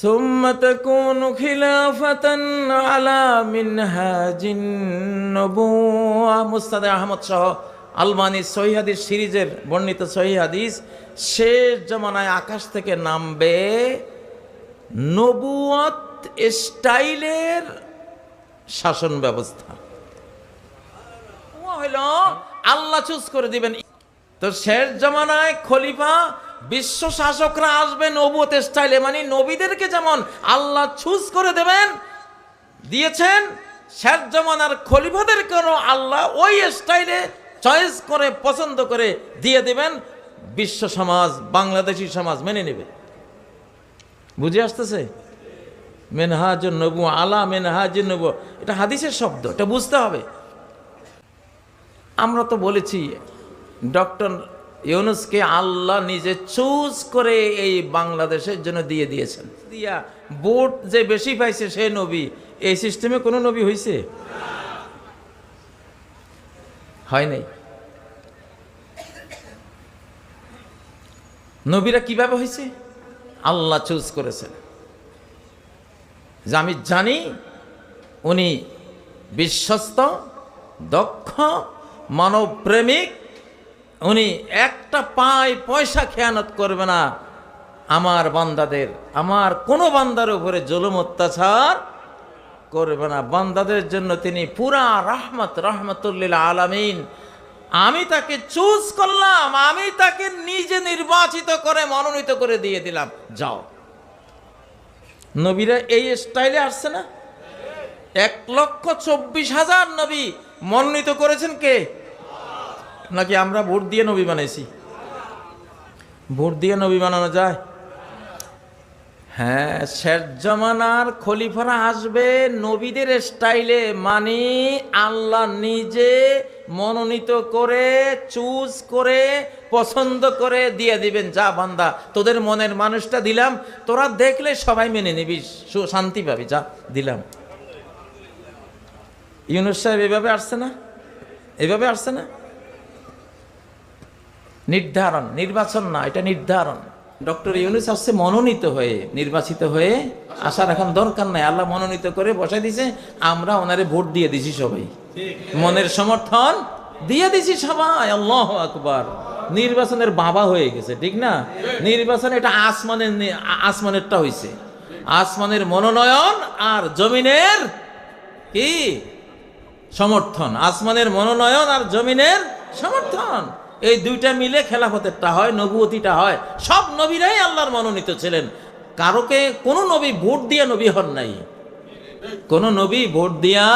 সুম্মা তাকুনু খিলাফাতান আলা মিনহাজিন নবুওয়া। মুস্তাদে আহমদ সহ আলবানী সহিহ হাদিস সিরিজের বর্ণিত সহিহ হাদিস, শেষ জমানায় আকাশ থেকে নামবে নবুয়ত স্টাইলের শাসন ব্যবস্থা। হইল আল্লাহ চুজ করে দিবেন। তো শেষ জমানায় খলিফা বিশ্ব শাসকরা আসবে নবুয়ত স্টাইলে, মানে নবীদেরকে যেমন আল্লাহ চুজ করে দেবেন দিয়েছেন, শেষ জমানার খলিফাদেরকেও আল্লাহ ওই স্টাইলে চয়েস করে পছন্দ করে দিয়ে দেবেন। বিশ্ব সমাজ, বাংলাদেশি সমাজ মেনে নেবে। বুঝে আসতেছে? মেনহাজুন নবুওয়া, আলা মেনহাজুন নবুওয়া, এটা হাদিসের শব্দ, এটা বুঝতে হবে। আমরা তো বলেছি ডক্টর ইউনূসকে আল্লাহ নিজে চুজ করে এই বাংলাদেশের জন্য দিয়ে দিয়েছেন। দিয়া ভোট যে বেশি পাইছে সে নবী, এই সিস্টেমে কোনো নবী হয়েছে? হয় নাই। নবীরা কিভাবে হয়েছে? আল্লাহ চুজ করেছেন। যে আমি জানি উনি বিশ্বস্ত, দক্ষ, মানবপ্রেমিক, উনি একটা পয়সা খেয়ানত করবে না আমার বান্দাদের, আমার কোনো বান্দার উপরে জুলুম অত্যাচার করবে না। বান্দাদের জন্য তিনি পুরা রহমতুল্লিল আলামিন। আমি তাকে চুজ করলাম, আমি তাকে নিজে নির্বাচিত করে মনোনীত করে দিয়ে দিলাম, যাও। নবীরা এই স্টাইলে আসছে না? 1,24,000 নবী মনোনীত করেছেন কে? নাকি আমরা ভোট দিয়ে নবী বানাইছি? ভোট দিয়ে নবী বানানো যায়? হ্যাঁ, শেষ জামানার খলিফারা আসবে নবীদের স্টাইলে, মানে আল্লাহ নিজে মনোনীত করে চুজ করে পছন্দ করে দিয়ে দিবেন, যা বান্দা তোদের মনের মানুষটা দিলাম, তোরা দেখলে সবাই মেনে নিবি, শান্তি পাবি, যা দিলাম। ইউনূস সাহেব এভাবে আসছে না? এভাবে আসছে না? নির্ধারণ, নির্বাচন না, এটা নির্ধারণ। ডক্টর ইউনূস আসছে মনোনীত হয়ে, নির্বাচিত হয়ে আসার এখন দরকার নাই। আল্লাহ মনোনীত করে বসাই দিয়েছে, আমরা ওনারে ভোট দিয়ে দিছি, সবাই মনের সমর্থন দিয়ে দিছি সবাই। আল্লাহু আকবার। নির্বাচনের বাবা হয়ে গেছে, ঠিক না? নির্বাচন এটা আসমানেরটা হয়েছে, আসমানের মনোনয়ন আর জমিনের কি সমর্থন। আসমানের মনোনয়ন আর জমিনের সমর্থন, এই দুইটা মিলে খেলাফতেরটা হয়, নবুয়তিটা হয়। সব নবীরাই আল্লাহর মনোনীত ছিলেন। কারোকে কোন নবী ভোট দিয়ে নবী হন নাই, কোন নবী ভোট দিয়া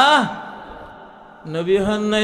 নবী হন নাই।